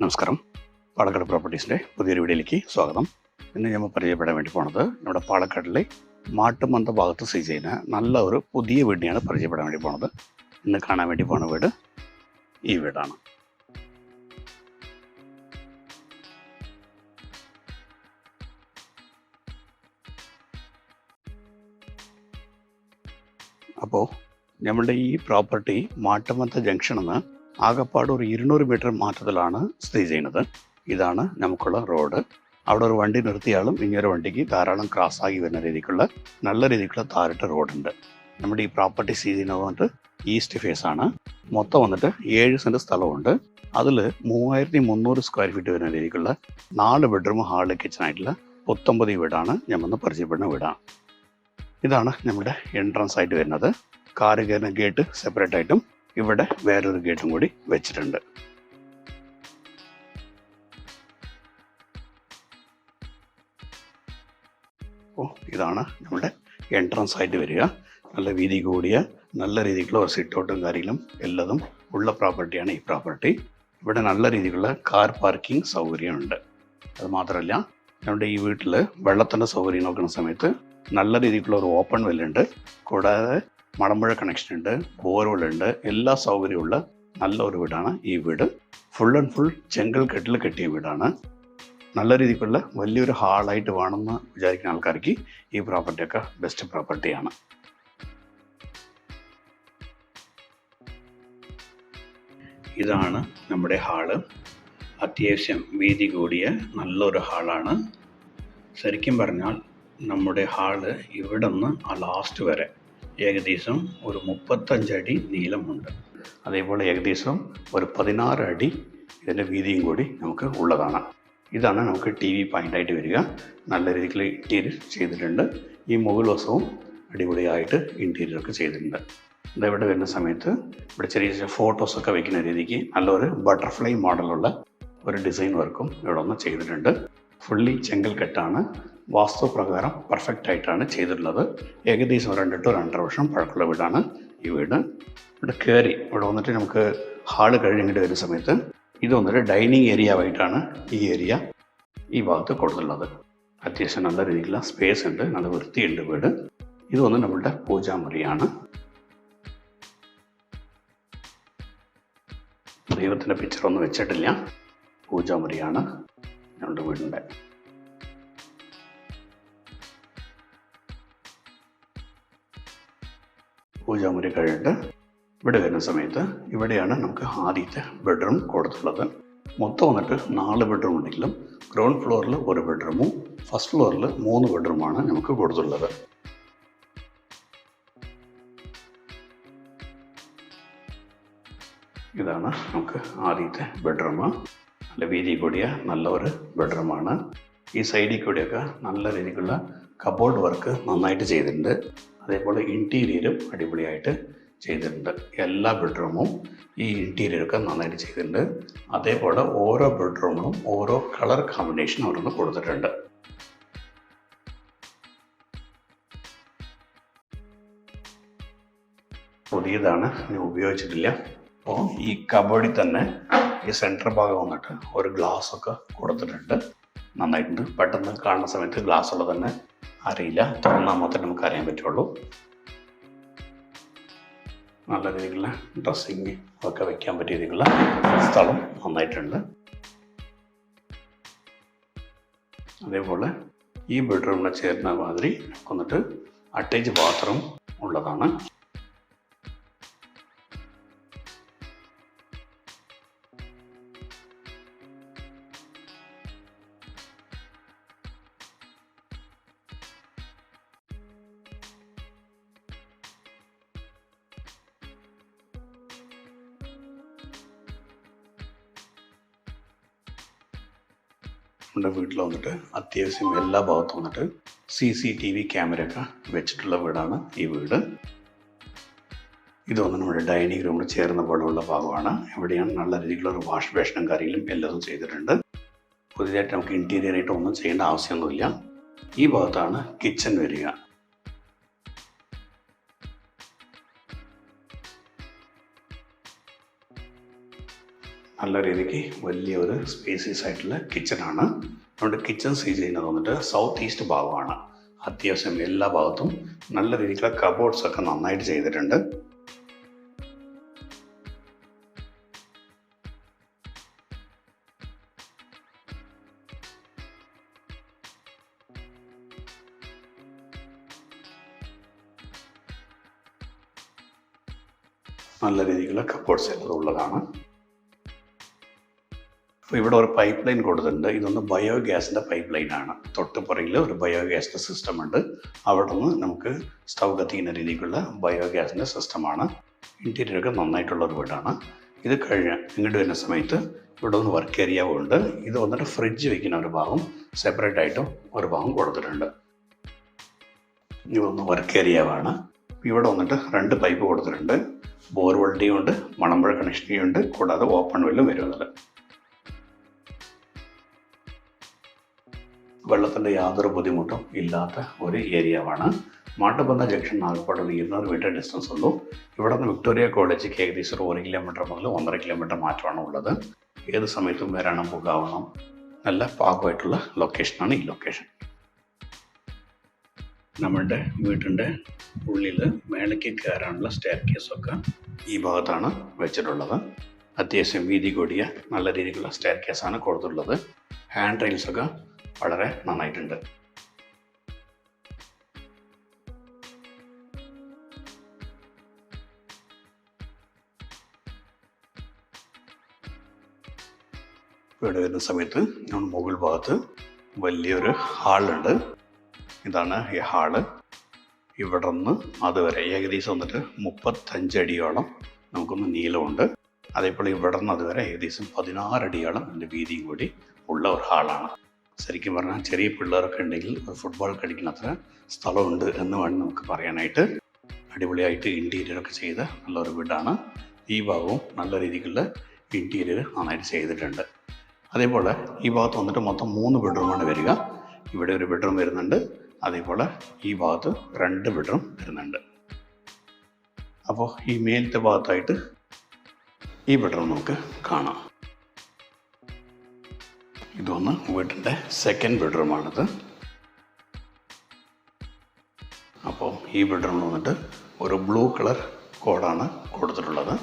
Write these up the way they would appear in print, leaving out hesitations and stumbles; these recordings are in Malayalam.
നമസ്കാരം. പാലക്കാട് പ്രോപ്പർട്ടീസിൻ്റെ പുതിയൊരു വീഡിയോയിലേക്ക് സ്വാഗതം. ഇന്ന് നമ്മൾ പരിചയപ്പെടാൻ വേണ്ടി പോണത് നമ്മുടെ പാലക്കാടിലെ മാട്ടുമന്ത ഭാഗത്ത് സ്ഥിതി ചെയ്യുന്ന നല്ല ഒരു പുതിയ വീടിനെയാണ് പരിചയപ്പെടാൻ വേണ്ടി പോണത്. ഇന്ന് കാണാൻ വേണ്ടി പോണ വീട് ഈ വീടാണ്. അപ്പോൾ നമ്മളുടെ ഈ പ്രോപ്പർട്ടി മാട്ടുമന്ത ജംഗ്ഷനിൽ നിന്ന് ആകപ്പാട് ഒരു 200 മീറ്റർ മാറ്റത്തിലാണ് സ്ഥിതി ചെയ്യുന്നത്. ഇതാണ് നമുക്കുള്ള റോഡ്. അവിടെ ഒരു വണ്ടി നിർത്തിയാലും ഇനിയൊരു വണ്ടിക്ക് ധാരാളം ക്രോസ് ആയി വരുന്ന രീതിക്കുള്ള നല്ല രീതിക്കുള്ള താരിട്ട റോഡുണ്ട്. നമ്മുടെ ഈ പ്രോപ്പർട്ടി സ്ഥിതി ചെയ്യുന്നത് വന്നിട്ട് ഈസ്റ്റ് ഫേസ് ആണ്. മൊത്തം വന്നിട്ട് 7 സെൻറ്റ് സ്ഥലമുണ്ട്. അതിൽ 3300 സ്ക്വയർ ഫീറ്റ് വരുന്ന രീതിക്കുള്ള 4 ബെഡ്റൂം ഹാള് കിച്ചണായിട്ടുള്ള 19 വീടാണ് നമ്മൾ പരിചയപ്പെടുന്ന വീടാണ്. ഇതാണ് നമ്മുടെ എൻട്രൻസ് ആയിട്ട് വരുന്നത്. കാറ് കയറുന്ന ഗേറ്റ് സെപ്പറേറ്റ് ആയിട്ടും ഇവിടെ വേറൊരു ഗേറ്റും കൂടി വെച്ചിട്ടുണ്ട്. ഇതാണ് നമ്മുടെ എൻട്രൻസ് ആയിട്ട് വരിക. നല്ല വീതി കൂടിയ നല്ല രീതിക്കുള്ള ഒരു സിറ്റ് ഔട്ടും കാര്യങ്ങളും എല്ലതും ഉള്ള പ്രോപ്പർട്ടിയാണ് ഈ പ്രോപ്പർട്ടി. ഇവിടെ നല്ല രീതിക്കുള്ള കാർ പാർക്കിംഗ് സൗകര്യമുണ്ട്. അത് മാത്രമല്ല, നമ്മുടെ ഈ വീട്ടിൽ വെള്ളത്തിൻ്റെ സൗകര്യം നോക്കുന്ന സമയത്ത് നല്ല രീതിക്കുള്ള ഒരു ഓപ്പൺ വെല്ലുണ്ട്. കൂടാതെ മടമ്പുഴ കണക്ഷൻ ഉണ്ട്, ബോർവെല്ലുണ്ട്, എല്ലാ സൗകര്യമുള്ള നല്ല ഒരു വീടാണ് ഈ വീട്. ഫുൾ ആൻഡ് ഫുൾ ചെങ്കൽ കെട്ടിൽ കെട്ടിയ വീടാണ്. നല്ല രീതിക്കുള്ള വലിയൊരു ഹാളായിട്ട് വേണമെന്ന് വിചാരിക്കുന്ന ആൾക്കാർക്ക് ഈ പ്രോപ്പർട്ടിയൊക്കെ ബെസ്റ്റ് പ്രോപ്പർട്ടിയാണ്. ഇതാണ് നമ്മുടെ ഹാള്. അത്യാവശ്യം വീതി കൂടിയ നല്ലൊരു ഹാളാണ്. ശരിക്കും പറഞ്ഞാൽ നമ്മുടെ ഹാള് ഇവിടെ നിന്ന് ആ ലാസ്റ്റ് വരെ ഏകദേശം ഒരു 35 അടി നീളമുണ്ട്. അതേപോലെ ഏകദേശം ഒരു 16 അടി ഇതിൻ്റെ വീതിയും കൂടി നമുക്ക് ഉള്ളതാണ്. ഇതാണ് നമുക്ക് TV പോയിൻ്റായിട്ട് വരിക. നല്ല രീതിയിൽ ഇൻറ്റീരിയർ ചെയ്തിട്ടുണ്ട്. ഈ മുകൾ വശവും അടിപൊളിയായിട്ട് ഇൻറ്റീരിയറൊക്കെ ചെയ്തിട്ടുണ്ട്. ഇതെവിടെ വരുന്ന സമയത്ത് ഇവിടെ ചെറിയ ചെറിയ ഫോട്ടോസൊക്കെ വയ്ക്കുന്ന രീതിക്ക് നല്ലൊരു ബട്ടർഫ്ലൈ മോഡലുള്ള ഒരു ഡിസൈൻ വർക്കും ഇവിടെ ഒന്ന് ചെയ്തിട്ടുണ്ട്. ഫുള്ളി ചെങ്കൽ കെട്ടാണ്. വാസ്തുപ്രകാരം പെർഫെക്റ്റ് ആയിട്ടാണ് ചെയ്തിട്ടുള്ളത്. ഏകദേശം 2 to 2.5 വർഷം പഴക്കമുള്ള വീടാണ് ഈ വീട്. ഇവിടെ കയറി ഇവിടെ വന്നിട്ട് നമുക്ക് ഹാള് കഴിഞ്ഞിട്ട് വരുന്ന സമയത്ത് ഇത് വന്നിട്ട് ഡൈനിങ് ഏരിയ ആയിട്ടാണ് ഈ ഏരിയ ഈ ഭാഗത്ത് കൊടുത്തിട്ടുള്ളത്. അത്യാവശ്യം നല്ല രീതിയിലുള്ള സ്പേസ് ഉണ്ട്, നല്ല വൃത്തിയുണ്ട് വീട്. ഇത് വന്ന് നമ്മളുടെ പൂജാമുറിയാണ്. ദൈവത്തിൻ്റെ പിക്ചറൊന്നും വെച്ചിട്ടില്ല. പൂജാമുറിയാണ് ഞങ്ങളുടെ വീടിൻ്റെ. പൂജാമുറി കഴിഞ്ഞിട്ട് ഇവിടെ വരുന്ന സമയത്ത് ഇവിടെയാണ് നമുക്ക് ആദ്യത്തെ ബെഡ്റൂം കൊടുത്തുള്ളത്. മൊത്തം വന്നിട്ട് 4 ബെഡ്റൂം ഉണ്ടെങ്കിലും ഗ്രൗണ്ട് ഫ്ലോറിൽ 1 ബെഡ്റൂമും ഫസ്റ്റ് ഫ്ലോറിൽ 3 ബെഡ്റൂമാണ് നമുക്ക് കൊടുത്തുള്ളത്. ഇതാണ് നമുക്ക് ആദ്യത്തെ ബെഡ്റൂം. നല്ല വീതി കൂടിയ നല്ല ഒരു ബെഡ്റൂമാണ്. ഈ സൈഡിൽ കൂടിയൊക്കെ നല്ല രീതിക്കുള്ള കബോർഡ് വർക്ക് നന്നായിട്ട് ചെയ്തിട്ടുണ്ട്. അതേപോലെ ഇൻറ്റീരിയറും അടിപൊളിയായിട്ട് ചെയ്തിട്ടുണ്ട്. എല്ലാ ബെഡ്റൂമും ഈ ഇൻറ്റീരിയറൊക്കെ നന്നായിട്ട് ചെയ്തിട്ടുണ്ട്. അതേപോലെ ഓരോ ബെഡ്റൂമിനും ഓരോ കളർ കോമ്പിനേഷൻ അവിടുന്ന് കൊടുത്തിട്ടുണ്ട്. പുതിയതാണ്, ഇനി ഉപയോഗിച്ചിട്ടില്ല. അപ്പോൾ ഈ കബോർഡിൽ തന്നെ ഈ സെൻറ്റർ ഭാഗം വന്നിട്ട് ഒരു ഗ്ലാസ്സൊക്കെ കൊടുത്തിട്ടുണ്ട്. നന്നായിട്ടുണ്ട്. പെട്ടെന്ന് കാണുന്ന സമയത്ത് ഗ്ലാസ് ഉള്ളത് തന്നെ അറിയില്ല, തുറന്നാൽ മാത്രമേ നമുക്ക് അറിയാൻ പറ്റുള്ളൂ. നല്ല രീതിയിലുള്ള ഡ്രസ്സിങ് ഒക്കെ വയ്ക്കാൻ പറ്റിയ രീതിയിലുള്ള സ്ഥലം നന്നായിട്ടുണ്ട്. അതേപോലെ ഈ ബെഡ്റൂമിനെ ചേർന്ന മാതിരി വന്നിട്ട് അറ്റാച്ച് ബാത്റൂം ഉള്ളതാണ്. നമ്മുടെ വീട്ടിൽ വന്നിട്ട് അത്യാവശ്യം എല്ലാ ഭാഗത്തും വന്നിട്ട് CCTV ക്യാമറയൊക്കെ വെച്ചിട്ടുള്ള വീടാണ് ഈ വീട്. ഇതൊന്നും നമ്മുടെ ഡൈനിങ് റൂമിൽ ചേർന്ന പോലെയുള്ള ഭാഗമാണ്. എവിടെയാണ് നല്ല രീതിയിലുള്ള ഒരു വാഷ് ബേഷനും കാര്യങ്ങളും എല്ലാം ചെയ്തിട്ടുണ്ട്. പുതിയതായിട്ട് നമുക്ക് ഇൻറ്റീരിയർ ആയിട്ട് ഒന്നും ചെയ്യേണ്ട ആവശ്യമൊന്നുമില്ല. ഈ ഭാഗത്താണ് കിച്ചൺ വരിക. നല്ല രീതിക്ക് വലിയൊരു സ്പേസിയസ് ആയിട്ടുള്ള കിച്ചണാണ്. നമ്മുടെ കിച്ചൺ സ്ഥിതി ചെയ്യുന്നത് വന്നിട്ട് സൗത്ത് ഈസ്റ്റ് ഭാഗമാണ്. അത്യാവശ്യം എല്ലാ ഭാഗത്തും നല്ല രീതിക്കുള്ള കബോർഡ്സ് ഒക്കെ നന്നായിട്ട് ചെയ്തിട്ടുണ്ട്. നല്ല രീതിക്കുള്ള കബോർഡ്സ് എല്ലാം ഉള്ളതാണ്. അപ്പോൾ ഇവിടെ ഒരു പൈപ്പ് ലൈൻ കൊടുത്തിട്ടുണ്ട്. ഇതൊന്ന് ബയോഗ്യാസിൻ്റെ പൈപ്പ് ലൈനാണ്. തൊട്ടുപുറകിൽ ഒരു ബയോഗ്യാസിൻ്റെ സിസ്റ്റം ഉണ്ട്. അവിടെ നിന്ന് നമുക്ക് സ്റ്റൗ കത്തിക്കുന്ന രീതിക്കുള്ള ബയോഗ്യാസിൻ്റെ സിസ്റ്റമാണ്. ഇൻറ്റീരിയറൊക്കെ നന്നായിട്ടുള്ള ഒരു വീടാണ്. ഇത് കഴിഞ്ഞ് ഇങ്ങോട്ട് വരുന്ന സമയത്ത് ഇവിടെ ഒന്ന് വർക്ക് ഏരിയ ഉണ്ട്. ഇത് വന്നിട്ട് ഫ്രിഡ്ജ് വയ്ക്കുന്ന ഒരു ഭാഗം സെപ്പറേറ്റ് ആയിട്ടും ഒരു ഭാഗം കൊടുത്തിട്ടുണ്ട്. ഇതൊന്ന് വർക്ക് ഏരിയയാണ്. ഇവിടെ വന്നിട്ട് 2 പൈപ്പ് കൊടുത്തിട്ടുണ്ട്. ബോർവെൽഡിയും ഉണ്ട്, മണമ്പുഴ കണക്ഷനും ഉണ്ട്, കൂടാതെ ഓപ്പൺ വെല്ലും വരുന്നത്. വെള്ളത്തിൻ്റെ യാതൊരു ബുദ്ധിമുട്ടും ഇല്ലാത്ത ഒരു ഏരിയയാണ്. മാട്ടുബന്ധ ജംഗ്ഷൻ നാഗപ്പാട് 200 മീറ്റർ ഡിസ്റ്റൻസ് ഉള്ളൂ. ഇവിടെ നിന്ന് വിക്ടോറിയ കോളേജിലേക്ക് ഏകദേശം 1 കിലോമീറ്റർ മുതൽ 1.5 കിലോമീറ്റർ മാറ്റമാണ് ഉള്ളത്. ഏത് സമയത്തും വരണം പോകാവണം. നല്ല പാകമായിട്ടുള്ള ലൊക്കേഷനാണ് ഈ ലൊക്കേഷൻ. നമ്മുടെ വീട്ടിൻ്റെ ഉള്ളിൽ മേലേക്ക് കയറാനുള്ള സ്റ്റെയർ കേസൊക്കെ ഈ ഭാഗത്താണ് വെച്ചിട്ടുള്ളത്. അത്യാവശ്യം വീതി കൂടിയ നല്ല രീതിയിലുള്ള സ്റ്റെയർ കേസാണ് കൊടുത്തിട്ടുള്ളത്. ഹാൻഡ് റെയിൽസൊക്കെ വളരെ നന്നായിട്ടുണ്ട്. ഇവിടെ വരുന്ന സമയത്ത് നമ്മൾ മുകൾ ഭാഗത്ത് വലിയൊരു ഹാളുണ്ട്. ഇതാണ് ഈ ഹാള്. ഇവിടെ നിന്ന് അതുവരെ ഏകദേശം വന്നിട്ട് 35 അടിയോളം നമുക്കൊന്ന് നീളമുണ്ട്. അതേപോലെ ഇവിടെ നിന്ന് അതുവരെ ഏകദേശം 16 അടിയോളം ഇതിൻ്റെ വീതിയും കൂടി ഉള്ള ഒരു ഹാളാണ്. ശരിക്കും പറഞ്ഞാൽ ചെറിയ പിള്ളേരൊക്കെ ഉണ്ടെങ്കിൽ ഫുട്ബോൾ കളിക്കുന്ന അത്ര സ്ഥലമുണ്ട് എന്ന് വേണം നമുക്ക് പറയാനായിട്ട്. അടിപൊളിയായിട്ട് ഇൻറ്റീരിയറൊക്കെ ചെയ്ത നല്ലൊരു വീടാണ്. ഈ ഭാഗവും നല്ല രീതിക്കുള്ള ഇൻറ്റീരിയർ നന്നായിട്ട് ചെയ്തിട്ടുണ്ട്. അതേപോലെ ഈ ഭാഗത്ത് വന്നിട്ട് മൊത്തം 3 ബെഡ്റൂമാണ് വരിക. ഇവിടെ ഒരു ബെഡ്റൂം വരുന്നുണ്ട്. അതേപോലെ ഈ ഭാഗത്ത് 2 ബെഡ്റൂം വരുന്നുണ്ട്. അപ്പോൾ ഈ മേലത്തെ ഭാഗത്തായിട്ട് ഈ ബെഡ്റൂം നമുക്ക് കാണാം. ഇതൊന്ന് വീട്ടിൻ്റെ സെക്കൻഡ് ബെഡ്റൂമാണിത്. അപ്പോൾ ഈ ബെഡ്റൂമിൽ വന്നിട്ട് ഒരു ബ്ലൂ കളർ കോഡാണ് കൊടുത്തിട്ടുള്ളത്.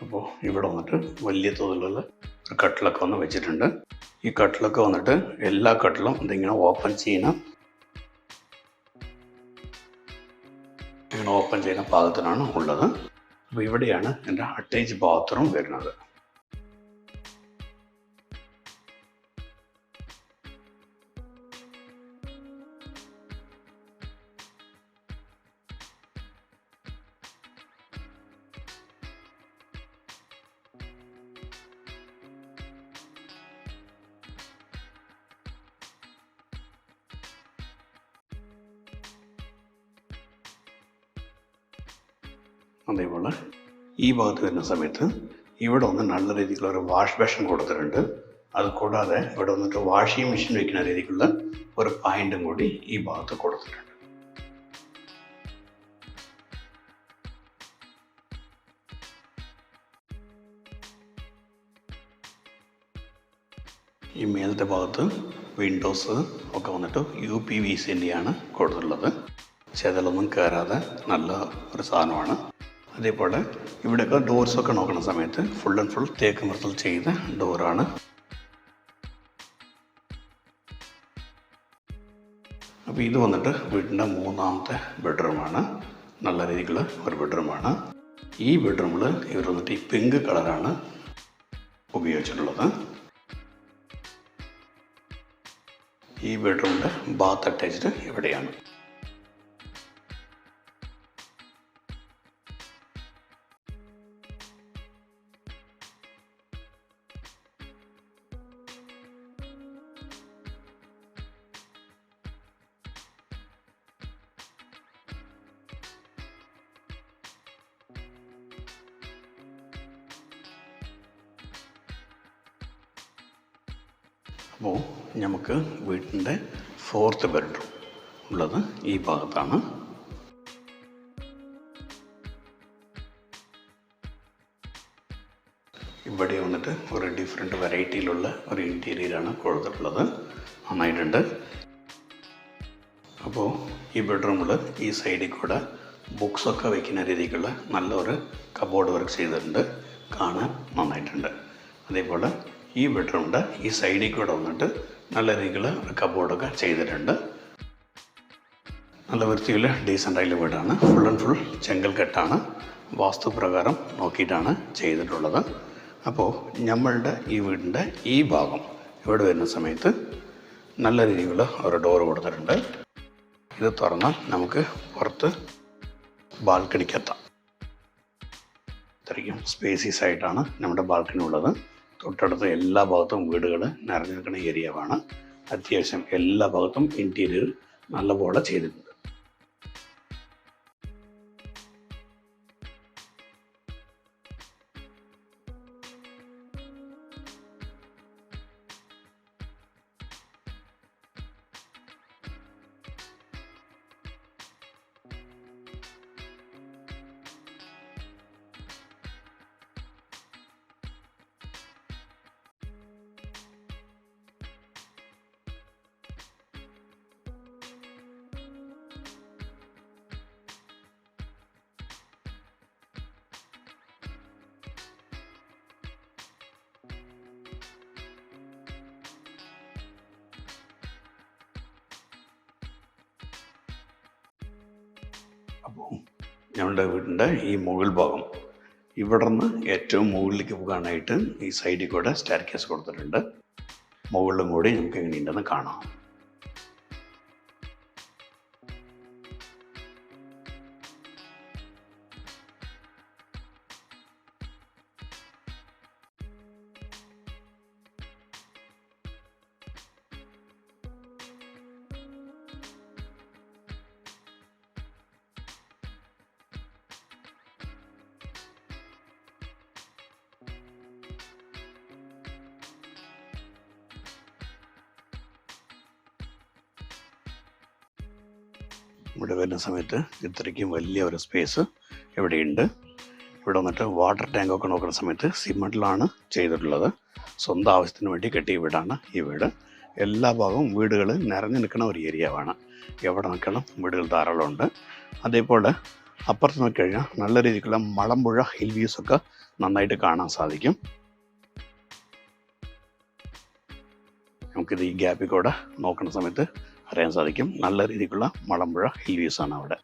അപ്പോൾ ഇവിടെ വന്നിട്ട് വലിയ തോതിലുള്ള ഒരു കട്ടിലൊക്കെ വന്ന് വെച്ചിട്ടുണ്ട്. ഈ കട്ടിലൊക്കെ വന്നിട്ട് എല്ലാ കട്ടിലും ഇതിങ്ങനെ ഓപ്പൺ ചെയ്യുന്ന പാകത്തിനാണ് ഉള്ളത്. അപ്പോൾ ഇവിടെയാണ് എൻ്റെ അറ്റാച്ച് ബാത്റൂം വരുന്നത്. അതേപോലെ ഈ ഭാഗത്ത് വരുന്ന സമയത്ത് ഇവിടെ ഒന്ന് നല്ല രീതിക്കുള്ള ഒരു വാഷ് ബേഷൻ കൊടുത്തിട്ടുണ്ട്. അത് കൂടാതെ ഇവിടെ വന്നിട്ട് വാഷിംഗ് മെഷീൻ വയ്ക്കുന്ന രീതിക്കുള്ള ഒരു പോയിന്റും കൂടി ഈ ഭാഗത്ത് കൊടുത്തിട്ടുണ്ട്. ഈ മേലത്തെ ഭാഗത്ത് വിൻഡോസ് ഒക്കെ വന്നിട്ട് UPVCൻ്റെയാണ് കൊടുത്തിട്ടുള്ളത്. ചെതലൊന്നും കയറാതെ നല്ല ഒരു സാധനമാണ്. അതേപോലെ ഇവിടെയൊക്കെ ഡോർസൊക്കെ നോക്കുന്ന സമയത്ത് ഫുൾ ആൻഡ് ഫുൾ തേക്ക് മരത്തിൽ ചെയ്ത ഡോറാണ്. അപ്പോൾ ഇത് വന്നിട്ട് വീടിൻ്റെ 3ാമത്തെ ബെഡ്റൂമാണ്. നല്ല രീതിക്കുള്ള ഒരു ബെഡ്റൂമാണ്. ഈ ബെഡ്റൂമിൽ ഇവർ വന്നിട്ട് ഈ പിങ്ക് കളറാണ് ഉപയോഗിച്ചിട്ടുള്ളത്. ഈ ബെഡ്റൂമിൻ്റെ ബാത്ത് അറ്റാച്ച്ഡ് ഇവിടെയാണ്. അപ്പോൾ നമുക്ക് വീട്ടിൻ്റെ 4th ബെഡ്റൂം ഉള്ളത് ഈ ഭാഗത്താണ്. ഒരു ഡിഫറെൻറ്റ് വെറൈറ്റിയിലുള്ള ഒരു ഇൻറ്റീരിയറാണ് കൊടുത്തിട്ടുള്ളത്. നന്നായിട്ടുണ്ട്. അപ്പോൾ ഈ ബെഡ്റൂമിൽ ഈ സൈഡിൽ കൂടെ ബുക്സൊക്കെ വയ്ക്കുന്ന രീതിക്കുള്ള നല്ലൊരു കബോർഡ് വർക്ക് ചെയ്തിട്ടുണ്ട്. കാണാൻ നന്നായിട്ടുണ്ട്. അതേപോലെ ഈ ബെഡ്റൂമിൻ്റെ ഈ സൈഡിൽ കൂടെ വന്നിട്ട് നല്ല രീതിക്കുള്ള ഒരു കബോർഡൊക്കെ ചെയ്തിട്ടുണ്ട്. നല്ല വൃത്തിയിൽ ഡീസൻ്റായിട്ടുള്ള വീടാണ്. ഫുൾ ആൻഡ് ഫുൾ ചെങ്കൽ കെട്ടാണ്. വാസ്തുപ്രകാരം നോക്കിയിട്ടാണ് ചെയ്തിട്ടുള്ളത്. അപ്പോൾ നമ്മളുടെ ഈ വീടിൻ്റെ ഈ ഭാഗം ഇവിടെ വരുന്ന സമയത്ത് നല്ല രീതിയിലുള്ള ഒരു ഡോറ് കൊടുത്തിട്ടുണ്ട്. ഇത് തുറന്നാൽ നമുക്ക് പുറത്ത് ബാൽക്കണിക്കെത്താം. ഇത്രയ്ക്കും സ്പേസിയസ് ആയിട്ടാണ് നമ്മുടെ ബാൽക്കണി ഉള്ളത്. തൊട്ടടുത്ത് എല്ലാ ഭാഗത്തും വീടുകൾ നിറഞ്ഞു നിൽക്കുന്ന ഏരിയയാണ്. അത്യാവശ്യം എല്ലാ ഭാഗത്തും ഇൻറ്റീരിയർ നല്ലപോലെ ചെയ്തിട്ടുണ്ട്. അപ്പോൾ ഞങ്ങളുടെ വീടിൻ്റെ ഈ മുകൾ ഭാഗം ഇവിടെ നിന്ന് ഏറ്റവും മുകളിലേക്ക് പോകാനായിട്ട് ഈ സൈഡിൽ കൂടെ സ്റ്റെയർകേസ് കൊടുത്തിട്ടുണ്ട്. മുകളിലും കൂടി നമുക്ക് എങ്ങനെയുണ്ടെന്ന് കാണാം. ഇവിടെ വരുന്ന സമയത്ത് ഇത്രയ്ക്കും വലിയ ഒരു സ്പേസ് ഇവിടെയുണ്ട്. ഇവിടെ വന്നിട്ട് വാട്ടർ ടാങ്കൊക്കെ നോക്കുന്ന സമയത്ത് സിമെൻറ്റിലാണ് ചെയ്തിട്ടുള്ളത്. സ്വന്തം ആവശ്യത്തിന് വേണ്ടി കെട്ടിയ വീടാണ് ഈ വീട്. എല്ലാ ഭാഗവും വീടുകൾ നിറഞ്ഞു നിൽക്കുന്ന ഒരു ഏരിയയാണ്. എവിടെ നിൽക്കണം വീടുകൾ ധാരാളമുണ്ട്. അതേപോലെ അപ്പുറത്ത് നോക്കിക്കഴിഞ്ഞാൽ നല്ല രീതിക്കുള്ള മലമ്പുഴ ഹിൽ വ്യൂസൊക്കെ നന്നായിട്ട് കാണാൻ സാധിക്കും. നമുക്കിത് ഈ ഗ്യാപ്പിൽ കൂടെ നോക്കുന്ന സമയത്ത് അറിയാൻ സാധിക്കും. നല്ല രീതിക്കുള്ള മലമ്പുഴ ഹിൽ വ്യൂസാണ് അവിടെ.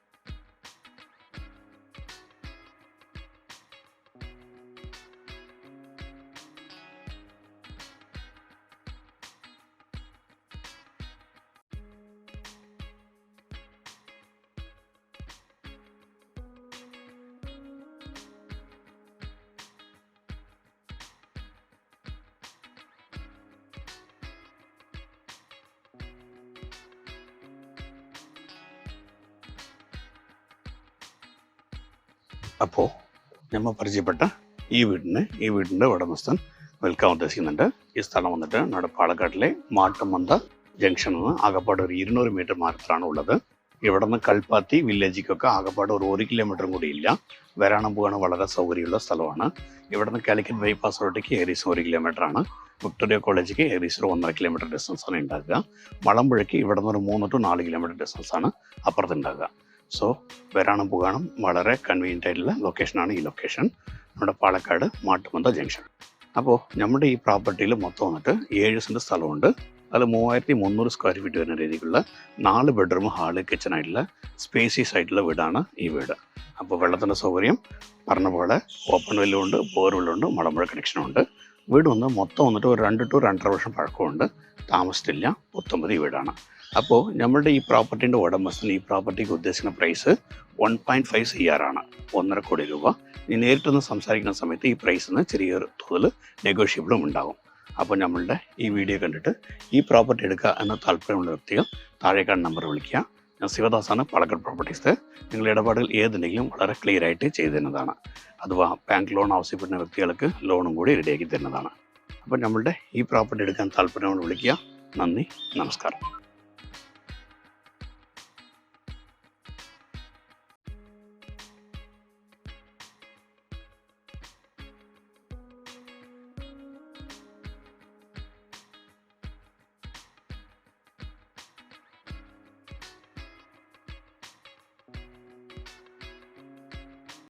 അപ്പോൾ നമ്മൾ പരിചയപ്പെട്ട ഈ വീടിൻ്റെ ഉടമസ്ഥൻ വിൽക്കാൻ ഉദ്ദേശിക്കുന്നുണ്ട്. ഈ സ്ഥലം വന്നിട്ട് നമ്മുടെ പാലക്കാട്ടിലെ മാട്ടുമന്ത ജംഗ്ഷനിൽ നിന്ന് ആകപ്പാട് ഒരു 200 മീറ്റർ മാത്രമാണ് ഉള്ളത്. ഇവിടെ നിന്ന് കൽപ്പാത്തി വില്ലേജിക്കൊക്കെ ആകപ്പാട് ഒരു 1 കിലോമീറ്ററും കൂടി ഇല്ല. വരാനും പോകാനും വളരെ സൗകര്യമുള്ള സ്ഥലമാണ്. ഇവിടെ നിന്ന് കാലിക്കറ്റ് ബൈപ്പാസ് റോഡിലേക്ക് ഏകദേശം 1 കിലോമീറ്റർ ആണ്. വിക്ടോറിയ കോളേജിലേക്ക് ഏകദേശം 1.5 കിലോമീറ്റർ ഡിസ്റ്റൻസ് ആണ് ഉണ്ടാകുക. മലമ്പുഴയ്ക്ക് ഇവിടെ നിന്ന് ഒരു 3 to 4 കിലോമീറ്റർ ഡിസ്റ്റൻസ് ആണ് അപ്പുറത്ത് ഉണ്ടാകുക. സോ വരാനും പോകാനും വളരെ കൺവീനിയൻ്റ് ആയിട്ടുള്ള ലൊക്കേഷനാണ് ഈ ലൊക്കേഷൻ, നമ്മുടെ പാലക്കാട് മാട്ടുമന്ത ജംഗ്ഷൻ. അപ്പോൾ നമ്മുടെ ഈ പ്രോപ്പർട്ടിയിൽ മൊത്തം വന്നിട്ട് 7 സെൻറ്റ് സ്ഥലമുണ്ട്. അതിൽ 3300 സ്ക്വയർ ഫീറ്റ് വരുന്ന രീതിക്കുള്ള 4 ബെഡ്റൂം, ഹാള്, കിച്ചൺ ആയിട്ടുള്ള സ്പേസിയസ് ആയിട്ടുള്ള വീടാണ് ഈ വീട്. അപ്പോൾ വെള്ളത്തിൻ്റെ സൗകര്യം പറഞ്ഞ പോലെ ഓപ്പൺ വെല്ലുണ്ട്, ബോർവെല്ലുണ്ട്, മലമ്പുഴ കണക്ഷനുണ്ട്. വീട് മൊത്തം വന്നിട്ട് ഒരു 2 to 2.5 വർഷം പഴക്കമുണ്ട്. താമസിച്ചില്ല, പുത്തമ്പതി വീടാണ്. അപ്പോൾ നമ്മളുടെ ഈ പ്രോപ്പർട്ടീൻ്റെ ഉടമസ്ഥൻ ഈ പ്രോപ്പർട്ടിക്ക് ഉദ്ദേശിക്കുന്ന പ്രൈസ് 1.5 CR ആണ്, 1.5 കോടി രൂപ. ഇനി നേരിട്ടൊന്ന് സംസാരിക്കുന്ന സമയത്ത് ഈ പ്രൈസിന് ചെറിയൊരു തോതിൽ നെഗോഷ്യബിളും ഉണ്ടാകും. അപ്പോൾ നമ്മളുടെ ഈ വീഡിയോ കണ്ടിട്ട് ഈ പ്രോപ്പർട്ടി എടുക്കുക എന്ന താല്പര്യമുള്ള വ്യക്തികൾ താഴേക്കാട് നമ്പർ വിളിക്കുക. ഞാൻ ശിവദാസാണ്, പാലക്കാട് പ്രോപ്പർട്ടീസ്. നിങ്ങളുടെ ഇടപാടുകൾ ഏതുണ്ടെങ്കിലും വളരെ ക്ലിയർ ആയിട്ട് ചെയ്തു തരുന്നതാണ്. അഥവാ ബാങ്ക് ലോൺ ആവശ്യപ്പെടുന്ന വ്യക്തികൾക്ക് ലോണും കൂടി റെഡിയാക്കി തരുന്നതാണ്. അപ്പോൾ നമ്മളുടെ ഈ പ്രോപ്പർട്ടി എടുക്കാൻ താല്പര്യമുള്ള വിളിക്കുക. നന്ദി, നമസ്കാരം.